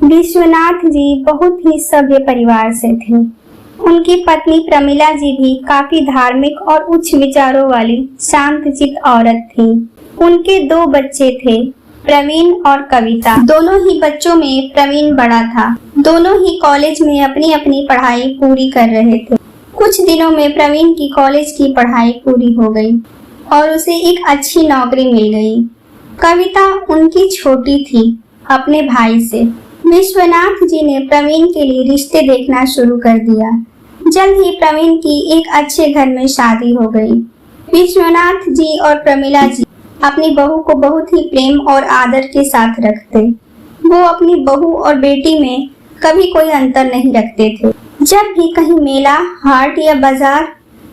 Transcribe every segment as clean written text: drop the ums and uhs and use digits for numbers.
विश्वनाथ जी बहुत ही सभ्य परिवार से थे। उनकी पत्नी प्रमिला जी भी काफी धार्मिक और उच्च विचारों वाली शांतचित्त औरत थी। उनके 2 बच्चे थे, प्रवीण और कविता। दोनों ही बच्चों में प्रवीण बड़ा था। दोनों ही कॉलेज में अपनी अपनी पढ़ाई पूरी कर रहे थे। कुछ दिनों में प्रवीण की कॉलेज की पढ़ाई पूरी हो गई और उसे एक अच्छी नौकरी मिल गई। कविता उनकी छोटी थी अपने भाई से। विश्वनाथ जी ने प्रवीण के लिए रिश्ते देखना शुरू कर दिया। जल्द ही प्रवीण की एक अच्छे घर में शादी हो गई। विश्वनाथ जी और प्रमिला जी अपनी बहू को बहुत ही प्रेम और आदर के साथ रखते। वो अपनी बहू और बेटी में कभी कोई अंतर नहीं रखते थे। जब भी कहीं मेला, हाट या बाजार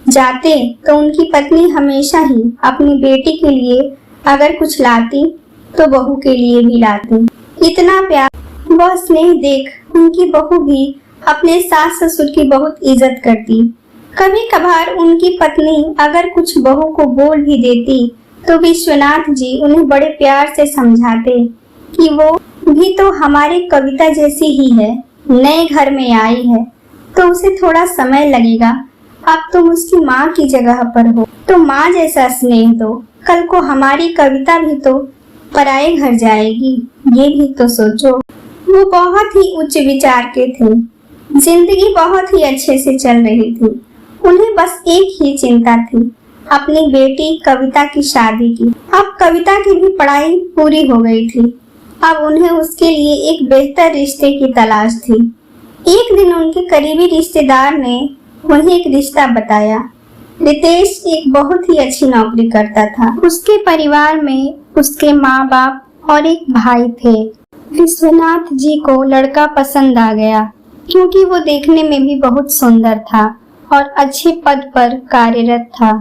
जाते तो उनकी पत्नी हमेशा ही अपनी बेटी के लिए अगर कुछ लाती तो बहू के लिए भी लाती। इतना प्यार व स्नेह देख उनकी बहू भी अपने सास ससुर की बहुत इज्जत करती। कभी कभार उनकी पत्नी अगर कुछ बहू को बोल भी देती तो विश्वनाथ जी उन्हें बड़े प्यार से समझाते कि वो भी तो हमारी कविता जैसी ही है, नए घर में आई है तो उसे थोड़ा समय लगेगा। अब तुम उसकी माँ की जगह पर हो तो माँ जैसा स्नेह दो। कल को हमारी कविता भी तो पराए घर जाएगी, ये भी तो सोचो। वो बहुत ही उच्च विचार के थे। जिंदगी बहुत ही अच्छे से चल रही थी। उन्हें बस एक ही चिंता थी, अपनी बेटी कविता की शादी की। अब कविता की भी पढ़ाई पूरी हो गई थी। अब उन्हें उसके लिए एक बेहतर रिश्ते की तलाश थी। एक दिन उनके करीबी रिश्तेदार ने उन्हें एक रिश्ता बताया। रितेश एक बहुत ही अच्छी नौकरी करता था। उसके परिवार में उसके माँ बाप और एक भाई थे। विश्वनाथ जी को लड़का पसंद आ गया क्योंकि वो देखने में भी बहुत सुंदर था और अच्छे पद पर कार्यरत था।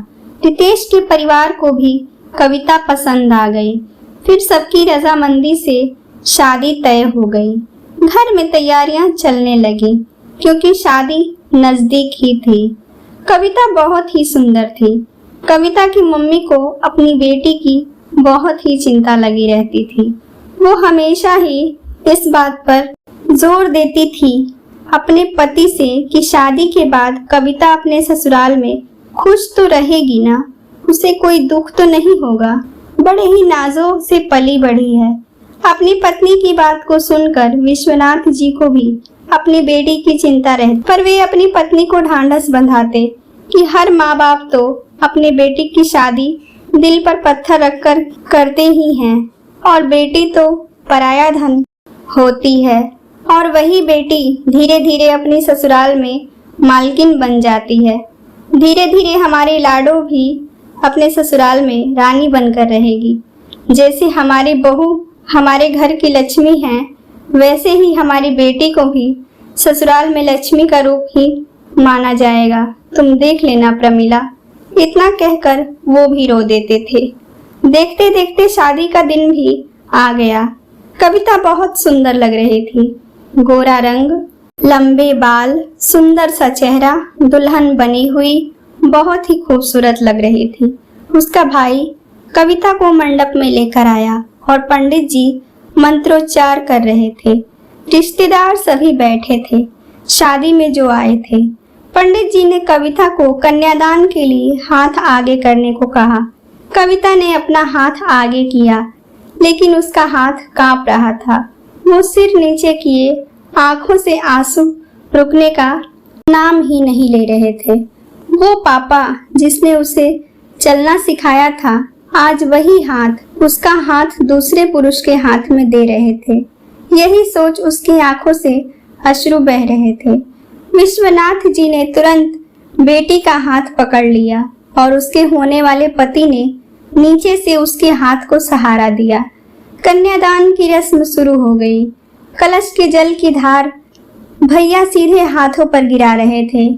रितेश के परिवार को भी कविता पसंद आ गई। फिर सबकी रजामंदी से शादी तय हो गई। घर में तैयारियां चलने लगी क्योंकि शादी नजदीक ही थी। कविता बहुत ही सुंदर थी। कविता की मम्मी को अपनी बेटी की बहुत ही चिंता लगी रहती थी। वो हमेशा ही इस बात पर जोर देती थी अपने पति से कि शादी के बाद कविता अपने ससुराल में खुश तो रहेगी ना, उसे कोई दुख तो नहीं होगा। बड़े ही नाजों से पली बढ़ी है। अपनी पत्नी की बात को सुनकर विश्वनाथ जी को भी अपनी बेटी की चिंता रहती, पर वे अपनी पत्नी को ढांढस बंधाते कि हर माँ बाप तो अपने बेटी की शादी दिल पर पत्थर रखकर करते ही हैं और बेटी तो पराया धन होती है और वही बेटी धीरे धीरे अपनी ससुराल में मालकिन बन जाती है। धीरे धीरे हमारी लाडो भी अपने ससुराल में रानी बनकर रहेगी। जैसे हमारी बहू हमारे घर की लक्ष्मी है, वैसे ही हमारी बेटी को भी ससुराल में लक्ष्मी का रूप ही माना जाएगा। तुम देख लेना प्रमिला। इतना कहकर वो भी रो देते थे। देखते देखते शादी का दिन भी आ गया। कविता बहुत सुंदर लग रही थी। गोरा रंग, लंबे बाल, सुंदर सा चेहरा, दुल्हन बनी हुई बहुत ही खूबसूरत लग रही थी। उसका भाई कविता को मंडप में लेकर आया और पंडित जी मंत्रोच्चार कर रहे थे। रिश्तेदार सभी बैठे थे, शादी में जो आए थे। पंडित जी ने कविता को कन्यादान के लिए हाथ आगे करने को कहा। कविता ने अपना हाथ आगे किया, लेकिन उसका हाथ कांप रहा था। वो सिर नीचे किए, आंखों से आंसू रुकने का नाम ही नहीं ले रहे थे। वो पापा जिसने उसे चलना सिखाया था, आज वही हाथ उसका हाथ दूसरे पुरुष के हाथ में दे रहे थे। यही सोच उसकी आंखों से अश्रु बह रहे थे। विश्वनाथ जी ने तुरंत बेटी का हाथ पकड़ लिया और उसके होने वाले पति ने नीचे से उसके हाथ को सहारा दिया। कन्यादान की रस्म शुरू हो गई। कलश के जल की धार भैया सीधे हाथों पर गिरा रहे थे।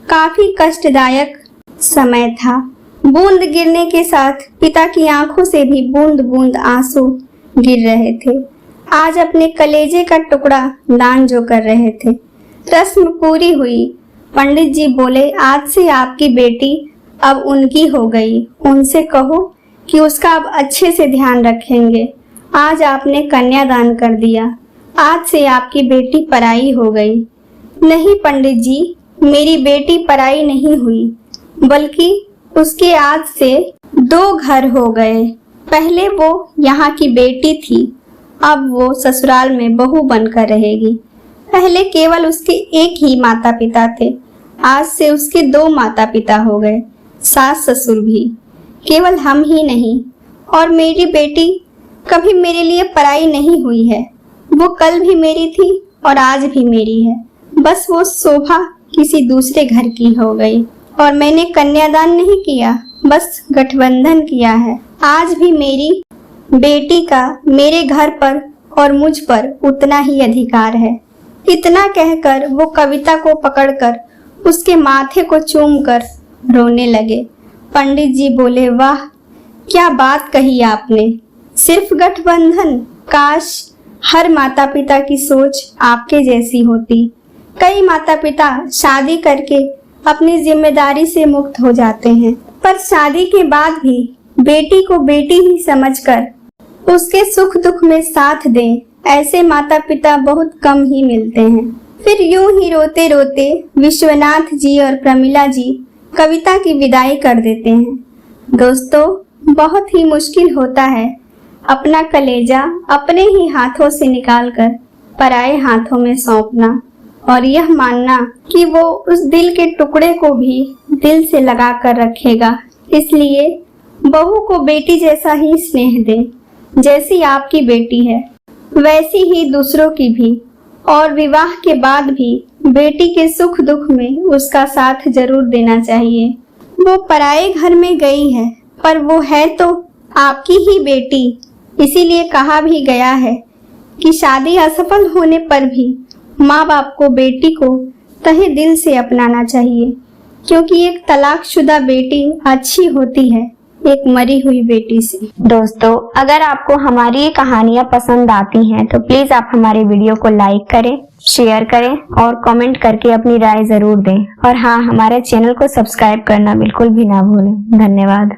काफी कष्टदायक समय था। बूंद गिरने के साथ पिता की आंखों से भी बूंद बूंद आंसू गिर रहे थे। आज अपने कलेजे का टुकड़ा दान जो कर रहे थे। रस्म पूरी हुई। पंडित जी बोले, आज से आपकी बेटी अब उनकी हो गई। उनसे कहो कि उसका अब अच्छे से ध्यान रखेंगे। आज आपने कन्यादान कर दिया, आज से आपकी बेटी पराई हो गई। नहीं पंडित जी, मेरी बेटी पराई नहीं हुई, बल्कि उसके आज से 2 घर हो गए। पहले वो यहाँ की बेटी थी, अब वो ससुराल में बहू बनकर रहेगी। पहले केवल उसके एक ही माता पिता थे, आज से उसके 2 माता पिता हो गए, सास ससुर भी। केवल हम ही नहीं, और मेरी बेटी कभी मेरे लिए पराई नहीं हुई है। वो कल भी मेरी थी और आज भी मेरी है। बस वो शोभा किसी दूसरे घर की हो गई। और मैंने कन्यादान नहीं किया, बस गठबंधन किया है। आज भी मेरी बेटी का मेरे घर पर और मुझ पर उतना ही अधिकार है। इतना कहकर वो कविता को पकड़कर उसके माथे को चूमकर रोने लगे। पंडित जी बोले, वाह क्या बात कही आपने, सिर्फ गठबंधन। काश हर माता पिता की सोच आपके जैसी होती। कई माता पिता शादी करके अपनी जिम्मेदारी से मुक्त हो जाते हैं, पर शादी के बाद भी बेटी को बेटी ही समझकर उसके सुख दुख में साथ दें, ऐसे माता पिता बहुत कम ही मिलते हैं। फिर यूं ही रोते रोते विश्वनाथ जी और प्रमिला जी कविता की विदाई कर देते हैं। दोस्तों, बहुत ही मुश्किल होता है अपना कलेजा अपने ही हाथों से निकालकर पराए हाथों में सौंपना, और यह मानना कि वो उस दिल के टुकड़े को भी दिल से लगा कर रखेगा। इसलिए बहू को बेटी जैसा ही स्नेह दें, जैसी आपकी बेटी है वैसी ही दूसरों की भी, और विवाह के बाद भी बेटी के सुख दुख में उसका साथ जरूर देना चाहिए। वो पराए घर में गई है, पर वो है तो आपकी ही बेटी। इसीलिए कहा भी गया है कि शादी असफल होने पर भी माँ बाप को बेटी को तहे दिल से अपनाना चाहिए, क्योंकि एक तलाकशुदा बेटी अच्छी होती है एक मरी हुई बेटी से। दोस्तों, अगर आपको हमारी ये कहानियाँ पसंद आती हैं तो प्लीज आप हमारे वीडियो को लाइक करें, शेयर करें और कमेंट करके अपनी राय जरूर दें। और हाँ, हमारे चैनल को सब्सक्राइब करना बिल्कुल भी ना भूलें। धन्यवाद।